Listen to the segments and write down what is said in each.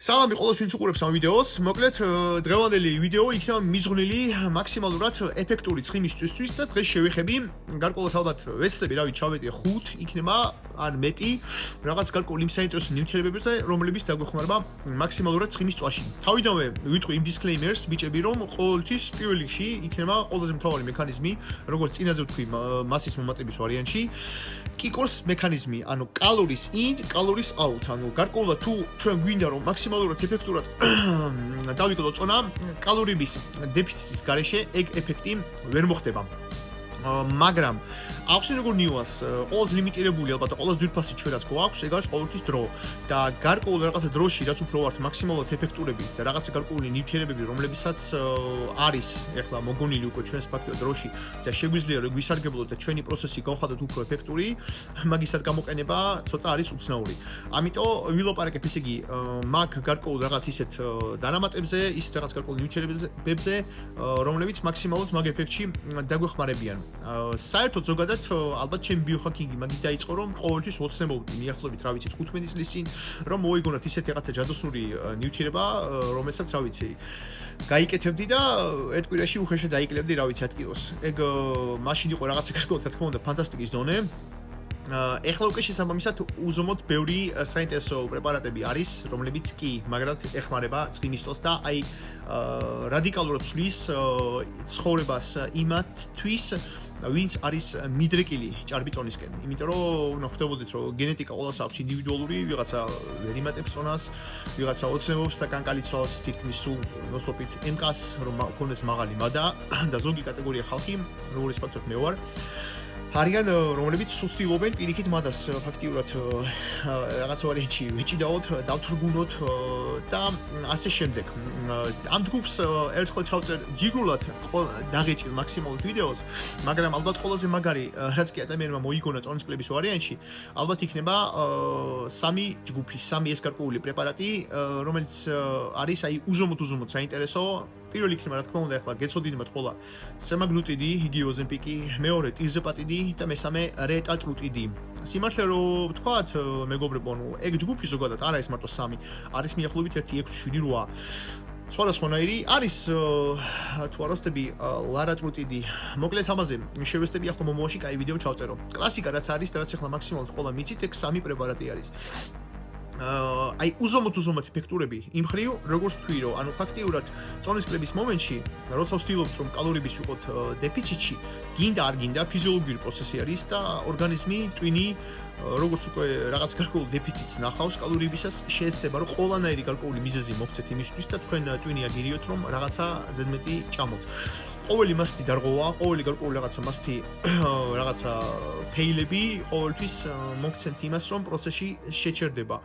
სალამი ყველას ვინც უყურებს ამ ვიდეოს. მოკლედ დღევანდელი ვიდეო იქნება მიზღვნილი მაქსიმალურად ეფექტური ცხიმისთვის და დღეს შევეხები გარკვეულად ალბათ ვეცდები რავი ჩავედე 5 იქნება ან მეტი რაღაც გარკვეული იმ საინტერესო ნივთიერებებზე რომლებიც დაგვეხმარება მაქსიმალურად ცხიმის წვაში. თავიდანვე ვიტყვი იმ disclaimers ბიჭები რომ ყოველთვის პირველ რიგში იქნება ყველაზე მთავარი მექანიზმი როგორც წინაზე ვთქვი მასის მომატების ვარიანტში კიკოს მექანიზმი, ანუ კალორის in, კალორის out, ანუ გარკვეულად თუ ჩვენ გვინდა რომ მაქსიმალურად ეფექტურად დავიკლოთ წონა, კალორიების დეფიციტის გარეშე ეგ ეფექტი ვერ მოხდება. მაგრამ აქვს როგორ ნიუანს, ყოველს ლიმიტირებული ალბათ ყოველს ძვირფასი ჩვენ რაც გვაქვს, ეგ არის ყოველთვის დრო და გარკვეულ რაღაცა დროში რაც უფრო ვართ მაქსიმალურად ეფექტურები და რაღაცა გარკვეული ნივთიერებები, რომლებიცაც არის ეხლა მოგონილი უკვე ჩვენს ფაქტიურად დროში და შეგვიძლია რომ გვისარგებლოთ და ჩვენი პროცესი გავხადოთ უფრო ეფექტური, მაგისად გამოყენება ცოტა არის უცნაური. ამიტომ ვილაპარაკებ ესე იგი მაგ გარკვეულ რაღაც ისეთ დანამატებზე, ისეთ რაღაც გარკვეულ ნივთიერებებზე, რომლებიც მაქსიმალურად მაგ ეფექტში დაგვეხმარებიან. საერთოდ ზოგადად ალბათ ჩემი ბიოჰაკინგი მაგით დაიწყო რომ ყოველთვის ოცნებობდი მიახლოებით რა ვიცი 15 წლის წინ რომ მოიგონოთ ისეთი რაღაცა ჯადოსნური ნივთიერება რომელსაც რა ვიცი გაიკეთებდი და ერთ კვირაში უხეშად დაიკლებდი რა ვიცი 10 კილოს. ეგ მაშინ იყო რაღაცა გარკვეულად რა თქმა უნდა ფანტასტიკის დონე. ეხლა უკვე შესაბამისად უზომოდ ბევრი საინტერესო პრეპარატები არის, რომლებიც კი მაგრად ეხმარება ცხიმის წვას და აი რადიკალურად ცვლის ცხოვრებას იმათთვის, ვინც არის მიდრეკილი ჭარბი წონისკენ. იმიტომ რომ ხვდებოდით რომ გენეტიკა ყველას აქვს ინდივიდუალური, ვიღაცა ვერ იმატებს წონას, ვიღაცა ოცნებობს და კანკალიცრავს თითქმის სულ ნოსტოპით MK-ს რომ ქონდეს მაღალი მადა და ზოგი კატეგორია ხალხი, როგორც ფაქტობრივად მე ვარ არიან რომლებიც სუსტილობენ პირიქით მადას ფაქტიურად რაღაც ვარიანტში ვეჭიდაოთ, დავთრგუნოთ და ასე შემდეგ. ამ ჯგუფს ერთხელ ჩავწერ ჯიგრულად დაღეჭილ მაქსიმალურ ვიდეოს, მაგრამ ალბათ ყველაზე მაგარი რაც კი ადამიანმა მოიგონა წონისკლების ვარიანტში, ალბათ იქნება სამი ჯგუფი, სამი ეს გარკვეული პრეპარატი, რომელიც არის აი უზომოდ საინტერესო. პირველი იქნება რა თქმა უნდა ახლა გეცოდინებათ ყველა სემაგლუტიდი, იგივე ოზემპიკი, მეორე ტიზეპატიდი და მესამე რეტატრუტიდი. სიმართლე რომ ვთქვათ, მეგობრებო, ნუ ეგ ჯგუფი ზოგადად არ არის მარტო 3, არის მიახლოებით 1, 6, 7, 8. სხვადასხვანაირი არის თუ არ ვსწრები ლარატრუტიდი. მოკლედ ამაზე შევესწრები ახლა მომავალში კაი ვიდეო ჩავწერო. კლასიკა რაც არის და რაც ახლა მაქსიმალურად ყველა მიცით, ეგ 3 პრეპარატი არის. აი უზომოდ ეფექტურები იმ ხრივ როგორც თქვი რომ ანუ ფაქტიურად წონისკლების მომენტში როცა ვცდილობთ რომ კალორიების ვიყოთ დეფიციტში გინდა არ გინდა ფიზიოლოგიური პროცესი არის და ორგანიზმი ტვინი როგორც უკვე რაღაც გარკვეულ დეფიციტს ნახავს კალორიებისას შეეცდება რომ ყველანაირი გარკვეული მიზეზი მოქცეთ იმისთვის და თქვენ ტვინი აგირიოთ რომ რაღაცა ზედმეტი ჭამოთ. ყოველი მასტი დარღვევა, ყოველი გარკვეული რაღაცა მასტი რაღაცა ფეილები ყოველთვის მოგცემთ იმას, რომ პროცესი შეჩერდება.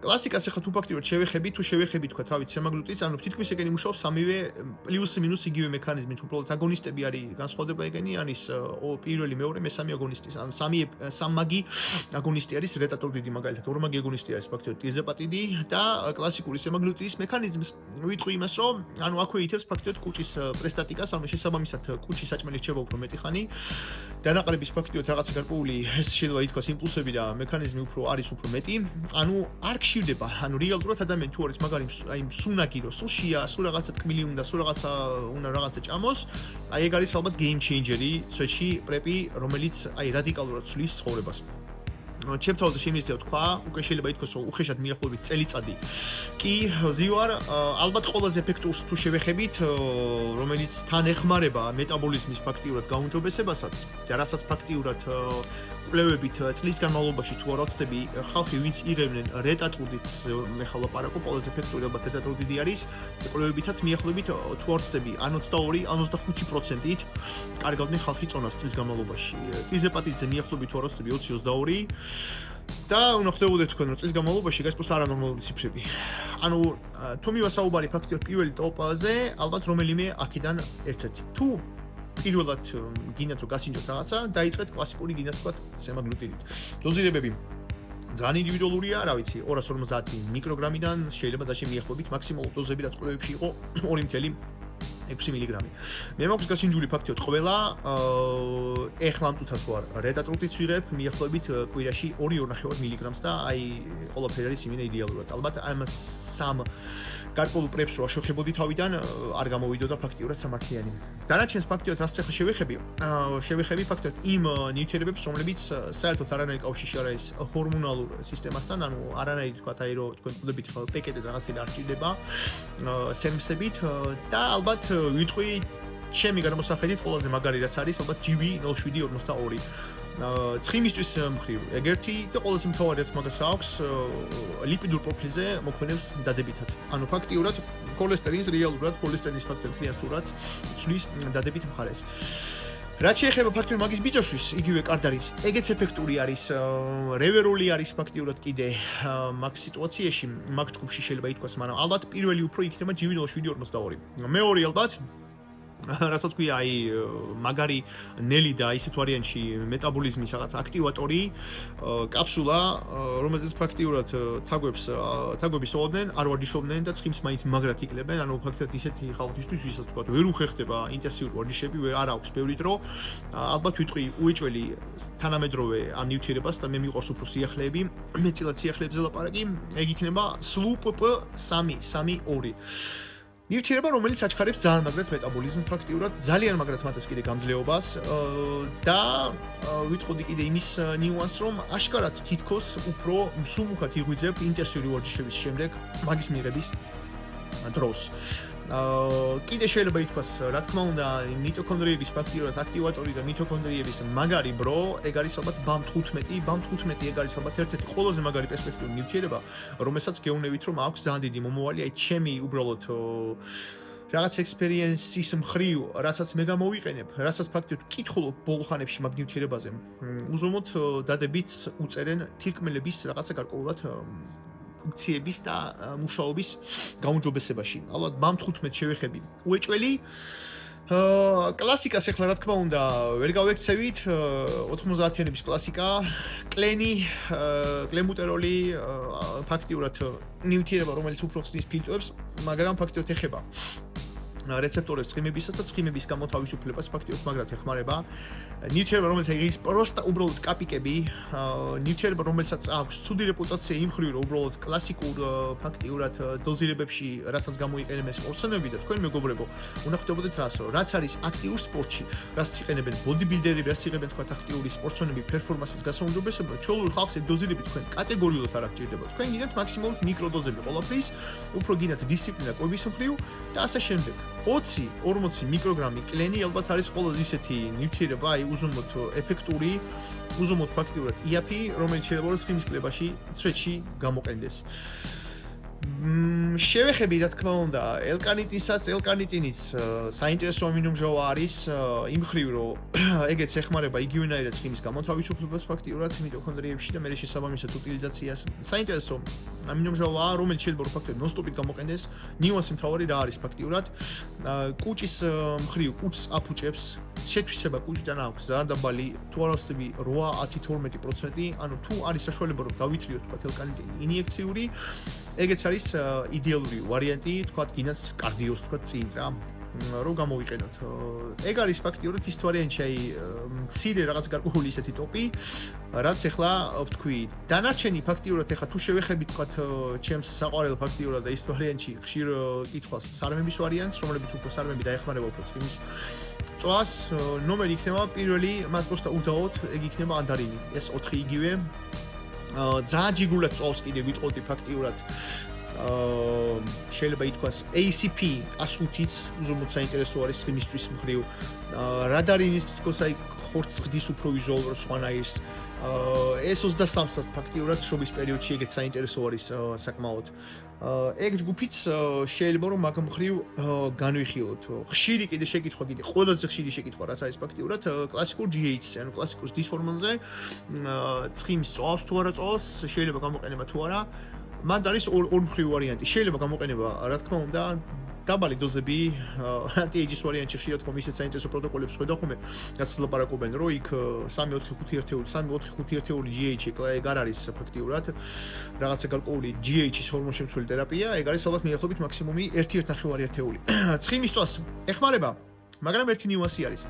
კლასიკას ახლა თუ ფაქტიურად შევეხები თქვა რა ვიცი სემაგლუტიც, ანუ თითქმის ეგენი მუშაობს სამივე პლუს მინუს იგივე მექანიზმით, უბრალოდ აგონისტები არის განსხვავდება ეგენი, არის პირველი, მეორე, მესამე აგონისტის, ანუ სამმაგი აგონისტი არის რეტატრუტიდი მაგალითად, ორმაგი აგონისტი არის ფაქტიურად ტიზეპატიდი და კლასიკური სემაგლუტის მექანიზმს ვიტყვი იმას, რომ ანუ აქვე ითევს ფაქტიურად კუჭის პრესტატიკას, ანუ შესაბამისად კუჭის საჭმელი რჩება უფრო მეტი ხანი. დანაყრების ფაქტიურად რაღაცა გარკვეული ეს შეიძლება ითქვას იმპულსები და მექანიზმი არის უფრო მეტი. ანუ არ გშირდება, ანუ რეალურად ადამიანი თუ არის მაგარი აი სუნაკი რო სუშია, სულ რაღაცა ტკბილი უნდა, სულ რაღაცა ჭამოს, აი ეგ არის ალბათ game changer-ი, სვეტში პრეპი, რომელიც აი რადიკალურად ცვლის ცხოვრებას. ჩემთავაზე შემიძლია თქვა, უკვე შეიძლება ითქვას, რომ უხეშად მიახლოებით წელიწადი. კი, ზივარ, ალბათ ყველაზე ეფექტურს თუ შევეხებით, რომელიც თან ეხმარება მეტაბოლიზმის ფაქტიურად გაუმჯობესებასაც და რასაც ფაქტიურად კვლევებით წლის განმავლობაში თუ არ ვცდები, ხალხი ვინც იღებდნენ რეტატრუტიდს, მე ხალხ ლაპარაკობ, ყველაზე ეფექტური ალბათ რეტატრუტიდი არის, კვლევებითაც მიახლოებით თუ არ ვცდები, ან 22, ან 25%-ით კარგავდნენ ხალხი წონას წლის განმავლობაში. ტიზეპატიდზე მიახლოებით თუ არ ვცდები 20-22 და უნდა ხვდებოდეთ თქვენ რომ წლის განმავლობაში ეს პროსტა არანორმალური ციფრები. ანუ თუ მივასაუბარი ფაქტიურად პირველი ტოპაზე, ალბათ რომელიმე აქედან ერთ-ერთი. თუ პირველად გინდათ რომ გასინჯოთ რაღაცა, დაიწყეთ კლასიკური გინდათ თქვა სემაგლუტიდით. დოზირებები ძალიან ინდივიდუალურია, რა ვიცი, 250 მიკროგრამიდან შეიძლება და შემიახლოებით მაქსიმალურ დოზები რაც კვლევებში იყო 2.5 6 მილიგრამი. მე მაქვს გასინჯული ფაქტიოდ ყველა ეხლა ამ წუთას ვარ რედატრუტიც ვიღებ მიახლოებით კვირაში 2-2.5 მილიგრამს და აი ყველაფერი არის იმენა იდეალურად. ალბათ ამ სამ გარკვეულ პრეპს რო შევხებოდი თავიდან არ გამოვიდოდა ფაქტიურად სამართლიანი. დანარჩენს ფაქტიოდ რაც ახლა შევეხები ფაქტიოდ იმ ნიუტრიენტებს რომლებიც საერთოდ არანაირი კავშირი არ არის ჰორმონალურ სისტემასთან, ანუ არანაირი თქვა აი რო თქვენ ვხვდებით ხო პეკეტი რაღაცები არ ჭირდება სერვისებით და ალბათ ვიტყვი ჩემი გადამოსახედით ყველაზე მაგარი რაც არის ალბათ GV0742 ცხიმისთვის მხრივ ეგერთი და ყველაზე მთავარი რაც მაგას აქვს ლიპიდურ პროფილზე მოქმედებს დადებითად. ანუ ფაქტიურად ქოლესტერინის რეალურად ქოლესტერინის ფაქტიურად ძალიან სურათს ცვლის დადებით მხარეს. რაც შეეხება ფაქტიურად მაგის ბიჭაშვილს, იგივე კარდ არის, ეგეც ეფექტური არის, რევერული არის ფაქტიურად კიდე მაგ სიტუაციაში, მაგ ჯგუფში შეიძლება ითქვას, მაგრამ ალბათ პირველი უფრო იქნება GV0742. მეორე ალბათ რასაც ქვია აი მაგარი ნელი და ისეთ ვარიანტში მეტაბოლიზმის რაღაც აქტივატორი კაფსულა რომელზეც ფაქტიურად თაგვები სოლდნენ არ ვარჯიშობდნენ და ცხიმს მაინც მაგრად იკლებენ ანუ ფაქტიურად ისეთი ხალხისთვის ვისაც თქვა ვერ უხერხდება ინტენსიური ვარჯიშები არ აქვს ბევრი დრო ალბათ ვიტყვი უეჭველი თანამედროვე ამ ნიუტრირებას და მე მიყვარს უფრო სიახლეები მეცილად სიახლეებზე ლაპარაკი ეგ იქნება SLUPP 332 ნიუტრირება რომელიც აჩქარებს ძალიან მაგრად მეტაბოლიზმს ფაქტიურად ძალიან მაგრად მათეს კიდე გამძლეობას და ვიტყოდი კიდე იმის ნიუანსს რომ აშკარად თითქოს უფრო მსუბუქად იღვიძებ ინტენსიური ვარჯიშების შემდეგ მაგის მიღების დროს კიდე შეიძლება ითქვას რა თქმა უნდა მიტოქონდრიების ფაქტიურად აქტივატორი და მიტოქონდრიების მაგარი ბრო ეგ არის ალბათ BAM15 ეგ არის ალბათ ერთ-ერთი ყველაზე მაგარი პერსპექტიული ნიუტრირება რომელსაც გეუბნებით რომ აქვს ძალიან დიდი მომავალი აი ჩემი უბრალოდ რაღაც ექსპერიენსის მხრივ რასაც მე გამოვიყენებ რასაც ფაქტიურად კითხულობ ბოლო ხანებში მაგ ნიუტრირებაზე უზომოდ დადებით უწერენ თირკმელების რაღაცა გარკვეულად ფუნქციების და მუშაობის გაუმჯობესებაში. ალბათ BAM15 შევეხები. უეჭველი კლასიკას ახლა რა თქმა უნდა ვერ გავექცევით 90-იანების კლასიკა კლენი კლემბუტეროლი ფაქტიურად ნიუტრირება რომელიც უფრო ხსნის ფილტვებს მაგრამ ფაქტიურად ეხება რეცეპტორებს ცხიმებისას და ცხიმების გამოთავისუფლებას ფაქტიურად მაგრად ეხმარება ნიუტრირება რომელიც ის პროსტა უბრალოდ კაპიკები ნიუტრირება რომელსაც აქვს ცუდი რეპუტაცია იმ მხრივ რომ უბრალოდ კლასიკურ ფაქტიურად დოზირებებში რასაც გამოიყენებენ სპორტსმენები და თქვენ მეგობრებო უნდა ხვდებოდეთ რას რომ რაც არის აქტიურ სპორტში რაც იყენებენ ბოდიბილდერები რაც იყენებენ თქვა აქტიური სპორტსმენები პერფორმანსის გასაუმჯობესებლად ჩვეულებრივ ხალხს ეგ დოზირები თქვენ კატეგორიულად არ აღჭირდება თქვენ გინდათ მაქსიმალურად მიკროდოზები ყველაფრის უფრო გინდათ დისციპლინა კვების მხრივ და ასე შემდეგ 20-40 მიკროგრამი კლენი ალბათ არის ყველაზე ისეთი ნიუტრირება, აი უზომოდ ეფექტური, უზომოდ ფაქტიურად იაფი, რომელიც შეიძლება ცხიმის კლებაში წვეთში გამოყენდეს. შევეხები რა თქმა უნდა ელკანიტინიც საინტერესო ამინომჟავა არის იმ მხრივ რომ ეგეც ეხმარება იგივენაირად ცხიმის გამოთავისუფლებას ფაქტიურად მიტოქონდრიებში და მერე შესაბამისად უტილიზაციას საინტერესო ამინომჟავაა რომელიც შეიძლება ფაქტიურად ნონ-სტოპით გამოყენდეს ნიუანსი მთავარი რა არის ფაქტიურად კუჭის მხრივ კუჭს აფუჭებს შეთვისება კუჭიდან აქვს ძალიან დაბალი თუ არ ვცდები 8-10-12%, ანუ თუ არის საშუალება რომ დავითრიოთ თქვა ელკანიტინი ინიექციური ეგეც არის იდეალური ვარიანტი, თქვათ გინას კარდიოს თქვათ წინ რა, რომ გამოვიყენოთ. ეგ არის ფაქტიურად ის ვარიანტი, აი მცირე რაღაც გარკვეული ისეთი ტოპი, რაც ახლა ვთქვი, დანარჩენი ფაქტიურად ახლა თუ შევეხებით თქვათ ჩემს საყვარელ ფაქტიურად და ის ვარიანტი ხშირ კითხვას სარმების ვარიანტს, რომლებიც უფრო სარმები დაეხმარება უფრო ცხიმის წვას, ნომერი იქნება პირველი, მას просто უდაოდ, ეგ იქნება ანდარინი, ეს 4 იგივე ძალიან ჯიგულად წავს კიდე ვიტყოდი ფაქტიურად შეიძლება ითქვას ACP 105-იც უზომოდ საინტერესო არის ცხიმისთვის მხრივ რადარინის თითქოს აი ხორცს ხდის უფრო ვიზუალურად სხვანაირს ეს 23-საც ფაქტიურად შობის პერიოდში ეგეც საინტერესო არის საკმაოდ ეგ ჯგუფიც შეიძლება რომ მაგ მხრივ განვიხილოთ ხშირი კიდე შეკითხვა კიდე ყველაზე ხშირი შეკითხვა რაც არის ფაქტიურად კლასიკურ GH-ზე ანუ კლასიკურ დისჰორმონზე ცხიმის წვავს თუ არა წვავს შეიძლება გამოყენება თუ არა მანდ არის ორ მხრივ ვარიანტი შეიძლება გამოყენება რა თქმა უნდა დაბალი დოზები anti-age-ის ვარიანტში ხშირად ხომ ისეთ საინტერესო პროტოკოლებს ხედავ ხომ რაც ლაპარაკობენ რომ იქ 3-4-5 ერთეული 3-4-5 ერთეული GH ეგ არ არის ფაქტიურად რაღაცა გარკვეული GH-ის ჰორმონშემცველი თერაპია ეგ არის ალბათ მიახლოებით მაქსიმუმი 1-1.5 ერთეული ცხიმის წვას ეხმარება მაგრამ ერთი ნიუანსი არის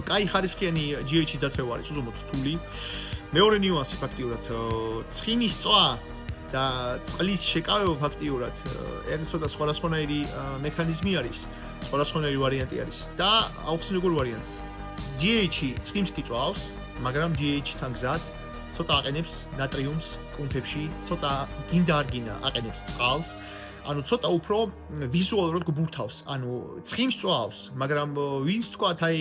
კაი ხარისხიანი GH-ის დათრევა არის უზომოდ რთული მეორე ნიუანსი ფაქტიურად ცხიმის წვა და წყლის შეკავება ფაქტიურად ეგ ცოტა სხვადასხვანაირი მექანიზმი არის სხვადასხვანაირი ვარიანტი არის და აუხსნი როგორ ვარიანტს GH-ი ცხიმს კი წვავს მაგრამ GH-თან გზად ცოტა აყენებს ნატრიუმს კუნთებში ცოტა გინდა არ გინდა აყენებს წყალს ანუ ცოტა უფრო ვიზუალურად გბურთავს ანუ ცხიმს წვავს მაგრამ ვინც თქვათ აი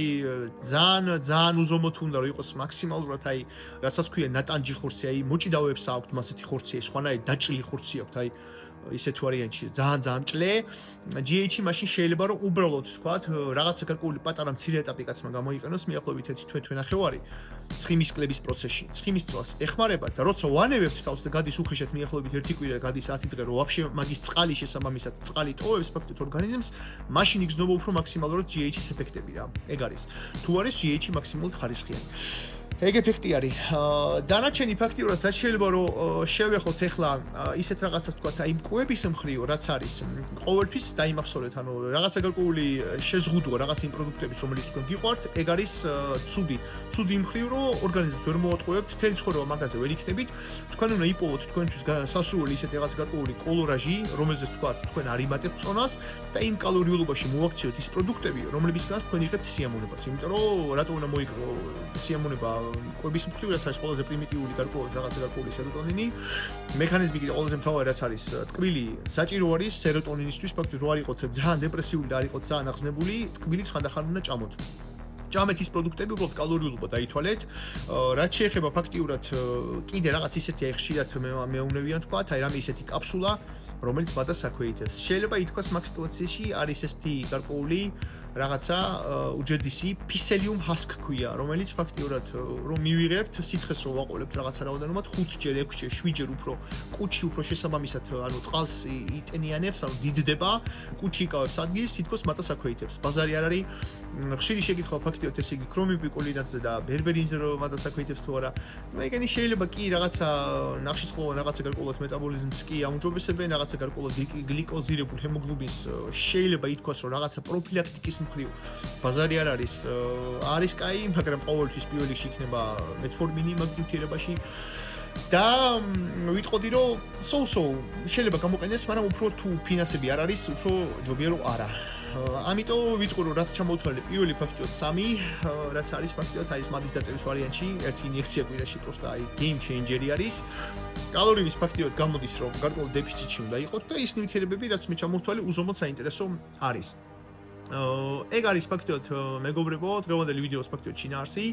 ძალიან უზომოდ უნდა რომ იყოს მაქსიმალურად აი რასაც ქვია ნატანჯი ხორცი აი მოჭიდავებს აქვთ მასეთი ხორცი სხვანაირი დაჭრილი ხორცი აქვთ აი ისეთ ვარიანტში ძალიან ჭლე GH-ი მაშინ შეიძლება რომ უბრალოდ თქვათ რაღაცა გარკვეული პატარა მცირე ეტაპი კაცმა გამოიყენოს მიახლოებით 1 თვე-თვენახევარი ცხიმის კლების პროცესში ცხიმის წვას ეხმარება და როცა ვანებებთ თავს და გადის უხეშად მიახლოებით 1 კვირა გადის 10 დღე რომ ვაფშე მაგის წყალი შესაბამისად წყალი ტოვებს ფაქტობრივად ორგანიზმს მაშინ იგრძნობა უფრო მაქსიმალურად GH-ის ეფექტები რა ეგ არის თუ არის GH-ი მაქსიმალურად ხარისხიანი ეგ ეფექტი არის. დანარჩენი ფაქტიურად რაც შეიძლება რომ შევეხოთ ახლა ისეთ რაღაცას თქვათ აი მკუების მხრივ რაც არის ყოველთვის დაიმახსოვრეთ ანუ რაღაცა გარკვეული შეზღუდვა რაღაც იმ პროდუქტების რომელიც თქვენ გიყვართ ეგ არის ცუდი მხრივ რომ ორგანიზმს ვერ მოატყუებთ თელი ცხოვრება მაგაზე ვერ იქნებით თქვენ უნდა იპოვოთ თქვენთვის სასურველი ისეთ რაღაც გარკვეული კოლორაჟი რომელზეც თქვათ თქვენ არ იმატებთ წონას და იმ კალორიულობაში მოაქციოთ ის პროდუქტები რომლებისგან თქვენ იღებთ სიამოვნებას იმიტომ რომ რატო უნდა მოიგო სიამოვნება კვების მხრივ რაც არის ყველაზე პრიმიტიული გარკვეული რაღაცა გარკვეული სეროტონინი მექანიზმი კიდე ყველაზე მთავარი რაც არის ტკბილი საჭირო არის სეროტონინისთვის ფაქტობრივად რო არ იყოთ ძალიან დეპრესიული და არ იყოთ ძალიან აღზნებული ტკბილი ხანდახან უნდა ჭამოთ ჭამეთ ის პროდუქტები უბრალოდ კალორიულობა დაითვალეთ რაც შეეხება ფაქტიურად კიდე რაღაც ისეთი აი ხშირად მეუნევიან თქვა აი რამე ისეთი კაფსულა რომელიც ბადას აქვეითებს შეიძლება ითქვას მაგ სიტუაციაში არის ესეთი გარკვეული რაღაცა უჯედისი ფისელიუმ ჰასკ ქვია რომელიც ფაქტიურად რომ მივიღებთ სიცხეს რო ვაყოლებთ რაღაცა რაოდენობით 5-ჯერ 6-ჯერ 7-ჯერ უფრო კუჩი უფრო შესაბამისად ანუ წყალს იტენიანებს ანუ დიდდება კუჩი იკავებს ადგილს სითქოს მატას აქვეითებს ბაზარი არ არის ხშირი შეკითხვა ფაქტიურად ესე იგი ქრომიპიკოლინატზე და ბერბერინზე რომ მატას აქვეითებს თუ არა ну ეგენი შეიძლება კი რაღაცა ნახშირწყლოვანი რაღაცა გარკვეულად მეტაბოლიზმს კი აუმჯობესებენ რაღაცა გარკვეულად გლიკოზირებულ ჰემოგლობინს შეიძლება ითქვას რომ რაღაცა პროფილაქტიკის მხრივ ბაზარი არ არის კაი მაგრამ ყოველთვის პირველ რიგში იქნება მეტფორმინი მაგ ნივთიერებაში და ვიტყოდი რომ შეიძლება გამოყენდეს მაგრამ უფრო თუ ფინანსები არ არის უფრო ჯობია რომ არა ამიტომ ვიტყვი რომ რაც ჩამოვთვალე პირველი ფაქტიოდ 3 რაც არის ფაქტიოდ აი ეს მადის დაწერის ვარიანტში ერთი ინიექცია კვირაში პროსტა აი game changer-ი არის კალორიების ფაქტიოდ გამოდის რომ გარკვეულ დეფიციტში უნდა იყოთ და ის ნივთიერებები რაც მე ჩამოვთვალე უზომოდ საინტერესო არის ეგ არის ფაქტიოდ მეგობრებო დღევანდელი ვიდეოს ფაქტიოდ შინაარსი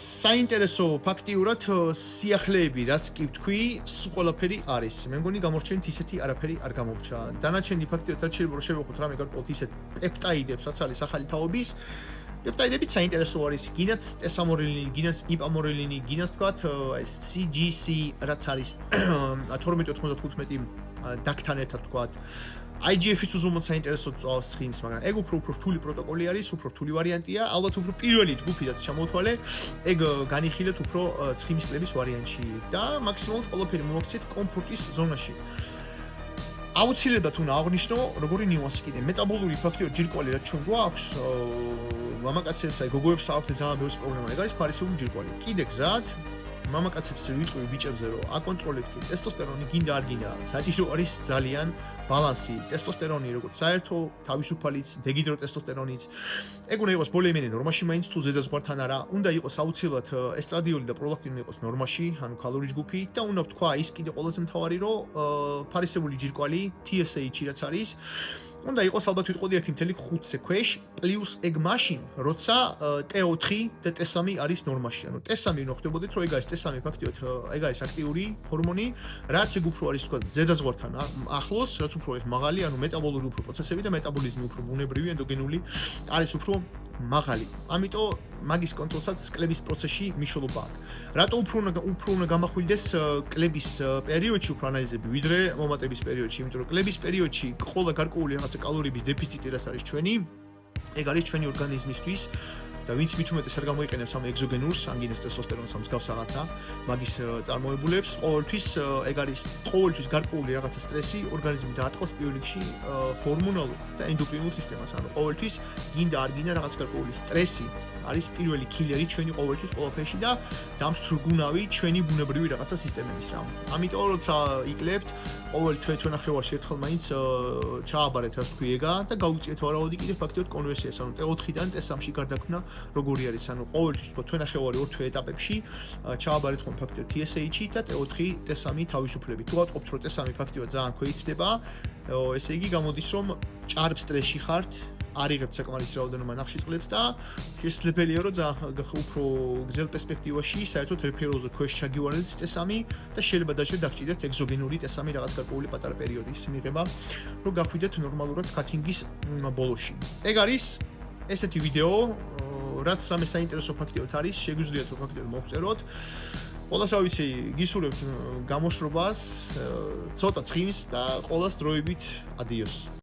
საინტერესო ფაქტიურად სიახლეები რაც კი ვთქვი სულ ყველაფერი არის მე მგონი გამორჩენით ისეთი არაფერი არ გამორჩა დანარჩენი ფაქტიოდ რაც შეიძლება რომ შევეხოთ რამე გარკვეულად ისეთ პეპტაიდებს რაც არის ახალი თაობის პეპტაიდებიც საინტერესო არის გინაც ტესამორელინი გინაც იპამორელინი გინაც თქვათ ეს CGC რაც არის 1295 დაკთან ერთად თქვათ IGF-იც უზომოდ საინტერესო წვავს ცხიმს, მაგრამ ეგ უფრო რთული პროტოკოლი არის, უფრო რთული ვარიანტია, ალბათ უფრო პირველი ჯგუფი რაც ჩამოვთვალე, ეგ განიხილეთ უფრო ცხიმის კლების ვარიანტში და მაქსიმალურად ყველაფერი მოვაქციეთ კომფორტის ზონაში. აუცილებლად უნდა აღვნიშნო, როგორი ნიუანსი კიდე მეტაბოლური ფაქტორი ჯირკვალი რაც ჩვენ გვაქვს, მამაკაცებს აი გოგოებს აქვთ ძალიან ბევრი პრობლემა, ეგ არის ფარისეული ჯირკვალი. კიდე გზად მამაკაცებს ვიტყვი ბიჭებზე რომ აკონტროლეთ თუ ტესტოსტერონი გინდა არ გინდა საჭირო არის ძალიან ბალანსი ტესტოსტერონი როგორც საერთო თავისუფალიც დეგიდროტესტოსტერონიც ეგ უნდა იყოს ბოლემენი ნორმაში მაინც თუ ზედაზღვართან არა უნდა იყოს აუცილებლად ესტრადიული და პროლაქტინი იყოს ნორმაში ანუ კალორი ჯგუფი და უნდა ვთქვა ის კიდე ყველაზე მთავარი რომ ფარისეული ჯირკვალი TSH-ი რაც არის უნდა იყოს ალბათ ვიტყოდი 1.5-ზე ქვეშ, პლუს ეგ მაშინ, როცა T4 და T3 არის ნორმაში. ანუ T3 რო ხდებოდეთ, რომ ეგ არის T3 ფაქტიურად, ეგ არის აქტიური ჰორმონი, რაც ეგ უფრო არის თქვა ზედაზღვართან ახლოს, რაც უფრო ეს მაღალი, ანუ მეტაბოლური უფრო პროცესები და მეტაბოლიზმი უფრო ბუნებრივი, ენდოგენული არის უფრო მაღალი. ამიტომ მაგის კონტროლსაც კლების პროცესში მნიშვნელობა აქვს. რატო უფრო უნდა გამახვილდეს კლების პერიოდში უფრო ანალიზები, ვიდრე მომატების პერიოდში, იმიტომ რომ კლების პერიოდში ყოლა გარკვეული რაღაცა კალორიების დეფიციტი რაც არის ჩვენი, ეგ არის ჩვენი ორგანიზმისთვის და ვინც მით უმეტეს არ გამოიყენებს ამ ეგზოგენურს, ანგინას ტესტოსტერონს ამ მსგავს რაღაცა, მაგის წარმოებულებს, ყოველთვის გარკვეული რაღაცა სტრესი ორგანიზმი დაატყობს პირველ რიგში ჰორმონალურ და ენდოკრინულ სისტემას, ანუ ყოველთვის გინდა არ გინდა რაღაც გარკვეული სტრესი არის პირველი კილერი ჩვენი ყოველთვის ყველაფერში და დამსრგუნავი ჩვენი ბუნებრივი რაღაცა სისტემების რა. ამიტომ როცა იკლებთ ყოველ თვე-თვენახევარში ერთხელ მაინც ჩააბარეთ რა თქვი ეგა და გაუწიეთ ვარაუდი კიდე ფაქტიურად კონვერსიას, ანუ T4-დან T3-ში გარდაქმნა როგორი არის, ანუ ყოველთვის თქო თვენახევარი ორ თვე ეტაპებში ჩააბარეთ ხომ ფაქტიურად TSH-ი და T4, T3 თავისუფლები. თუ ვატყობთ რომ T3 ფაქტიურად ძალიან ქვეითდება, ესე იგი გამოდის რომ ჭარბ სტრესში ხართ, არ იღებთ საკმარისი რაოდენობა ნახშირწყლებს და შესაძლებელია რომ ძალიან უფრო გრძელ პერსპექტივაში საერთოდ რეფეროლზე ქვეშ ჩაგივარდეთ T3 და შეიძლება დაჟე დაგჭირდეთ ეგზოგენური T3 რაღაც გარკვეული პატარა პერიოდის მიღება, რომ გახვიდეთ ნორმალურად კათინგის ბოლოში. ეგ არის ესეთი ვიდეო, რაც რამე საინტერესო ფაქტიურად არის, შეგვიძლიათ რომ ფაქტიურად მოვწეროთ. ყველას რა ვიცი, გისურვებთ გამოშრობას, ცოტა ცხიმს და ყველას დროებით ადიოს.